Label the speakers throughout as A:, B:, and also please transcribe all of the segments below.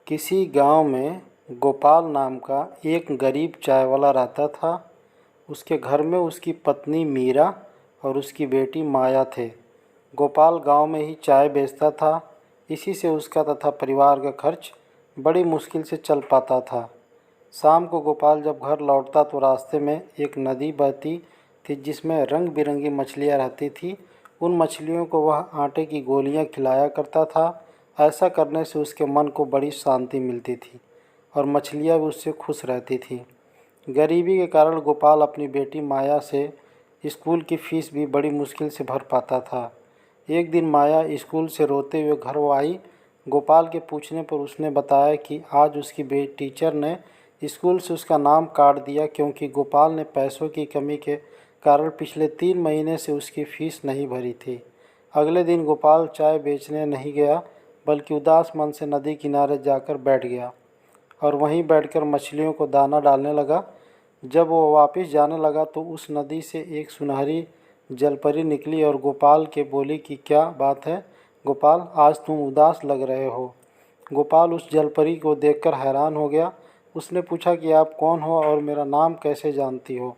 A: किसी गांव में गोपाल नाम का एक गरीब चाय वाला रहता था। उसके घर में उसकी पत्नी मीरा और उसकी बेटी माया थे। गोपाल गांव में ही चाय बेचता था। इसी से उसका तथा परिवार का खर्च बड़ी मुश्किल से चल पाता था। शाम को गोपाल जब घर लौटता तो रास्ते में एक नदी बहती थी जिसमें रंग बिरंगी मछलियाँ रहती थी। उन मछलियों को वह आटे की गोलियाँ खिलाया करता था। ऐसा करने से उसके मन को बड़ी शांति मिलती थी और मछलियाँ भी उससे खुश रहती थीं। गरीबी के कारण गोपाल अपनी बेटी माया से स्कूल की फ़ीस भी बड़ी मुश्किल से भर पाता था। एक दिन माया स्कूल से रोते हुए घर आई। गोपाल के पूछने पर उसने बताया कि आज उसकी टीचर ने स्कूल से उसका नाम काट दिया क्योंकि गोपाल ने पैसों की कमी के कारण पिछले 3 महीने से उसकी फ़ीस नहीं भरी थी। अगले दिन गोपाल चाय बेचने नहीं गया बल्कि उदास मन से नदी किनारे जाकर बैठ गया और वहीं बैठकर मछलियों को दाना डालने लगा। जब वो वापस जाने लगा तो उस नदी से एक सुनहरी जलपरी निकली और गोपाल के बोली कि क्या बात है गोपाल, आज तुम उदास लग रहे हो। गोपाल उस जलपरी को देखकर हैरान हो गया। उसने पूछा कि आप कौन हो और मेरा नाम कैसे जानती हो।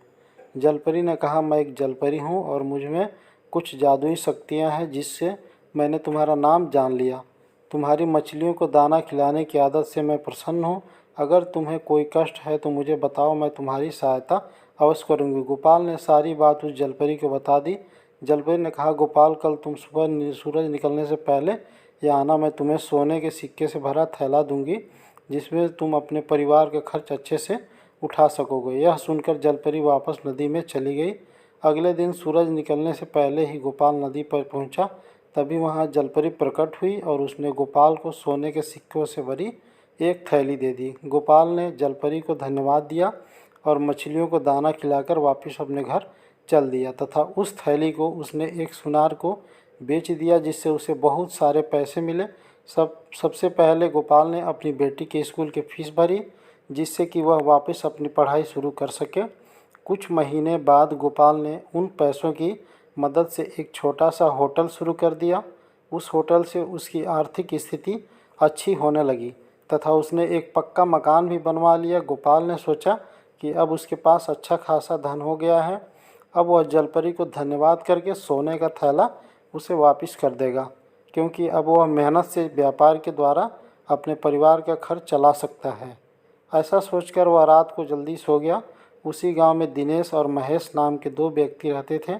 A: जलपरी ने कहा, मैं एक जलपरी हूँ और मुझ में कुछ जादुई शक्तियाँ हैं जिससे मैंने तुम्हारा नाम जान लिया। तुम्हारी मछलियों को दाना खिलाने की आदत से मैं प्रसन्न हूँ। अगर तुम्हें कोई कष्ट है तो मुझे बताओ, मैं तुम्हारी सहायता अवश्य करूँगी। गोपाल ने सारी बात उस जलपरी को बता दी। जलपरी ने कहा, गोपाल, कल तुम सुबह सूरज निकलने से पहले यहाँ आना। मैं तुम्हें सोने के सिक्के से भरा थैला दूंगी जिसमें तुम अपने परिवार का खर्च अच्छे से उठा सकोगे। यह सुनकर जलपरी वापस नदी में चली गई। अगले दिन सूरज निकलने से पहले ही गोपाल नदी पर पहुँचा। तभी वहाँ जलपरी प्रकट हुई और उसने गोपाल को सोने के सिक्कों से भरी एक थैली दे दी। गोपाल ने जलपरी को धन्यवाद दिया और मछलियों को दाना खिलाकर वापस अपने घर चल दिया तथा उस थैली को उसने एक सुनार को बेच दिया जिससे उसे बहुत सारे पैसे मिले। सबसे पहले गोपाल ने अपनी बेटी के स्कूल की फ़ीस भरी जिससे कि वह वापस अपनी पढ़ाई शुरू कर सके। कुछ महीने बाद गोपाल ने उन पैसों की मदद से एक छोटा सा होटल शुरू कर दिया। उस होटल से उसकी आर्थिक स्थिति अच्छी होने लगी तथा उसने एक पक्का मकान भी बनवा लिया। गोपाल ने सोचा कि अब उसके पास अच्छा खासा धन हो गया है। अब वह जलपरी को धन्यवाद करके सोने का थैला उसे वापस कर देगा क्योंकि अब वह मेहनत से व्यापार के द्वारा अपने परिवार का खर्च चला सकता है। ऐसा सोचकर वह रात को जल्दी सो गया। उसी गांव में दिनेश और महेश नाम के 2 व्यक्ति रहते थे।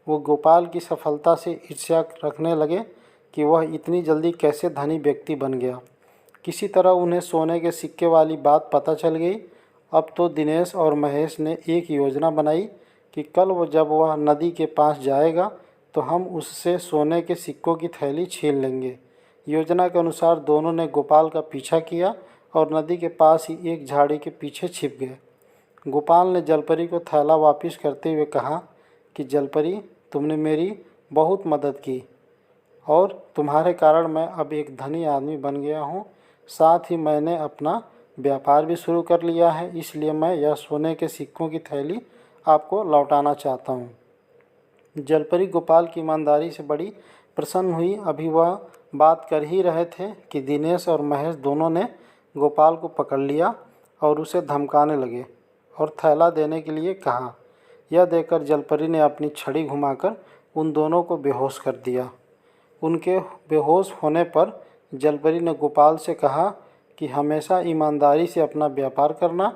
A: वो गोपाल की सफलता से ईर्ष्या रखने लगे कि वह इतनी जल्दी कैसे धनी व्यक्ति बन गया। किसी तरह उन्हें सोने के सिक्के वाली बात पता चल गई। अब तो दिनेश और महेश ने एक योजना बनाई कि कल जब वह नदी के पास जाएगा तो हम उससे सोने के सिक्कों की थैली छीन लेंगे। योजना के अनुसार दोनों ने गोपाल का पीछा किया और नदी के पास ही एक झाड़ी के पीछे छिप गए। गोपाल ने जलपरी को थैला वापस करते हुए कहा कि जलपरी, तुमने मेरी बहुत मदद की और तुम्हारे कारण मैं अब एक धनी आदमी बन गया हूँ। साथ ही मैंने अपना व्यापार भी शुरू कर लिया है, इसलिए मैं यह सोने के सिक्कों की थैली आपको लौटाना चाहता हूँ। जलपरी गोपाल की ईमानदारी से बड़ी प्रसन्न हुई। अभी वह बात कर ही रहे थे कि दिनेश और महेश दोनों ने गोपाल को पकड़ लिया और उसे धमकाने लगे और थैला देने के लिए कहा। यह देखकर जलपरी ने अपनी छड़ी घुमाकर उन दोनों को बेहोश कर दिया। उनके बेहोश होने पर जलपरी ने गोपाल से कहा कि हमेशा ईमानदारी से अपना व्यापार करना,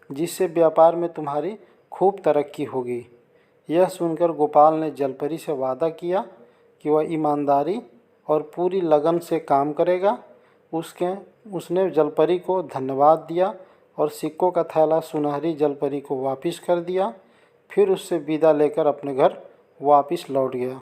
A: जिससे व्यापार में तुम्हारी खूब तरक्की होगी। यह सुनकर गोपाल ने जलपरी से वादा किया कि वह ईमानदारी और पूरी लगन से काम करेगा। उसने जलपरी को धन्यवाद दिया और सिक्कों का थैला सुनहरी जलपरी को वापस कर दिया। फिर उससे विदा लेकर अपने घर वापस लौट गया।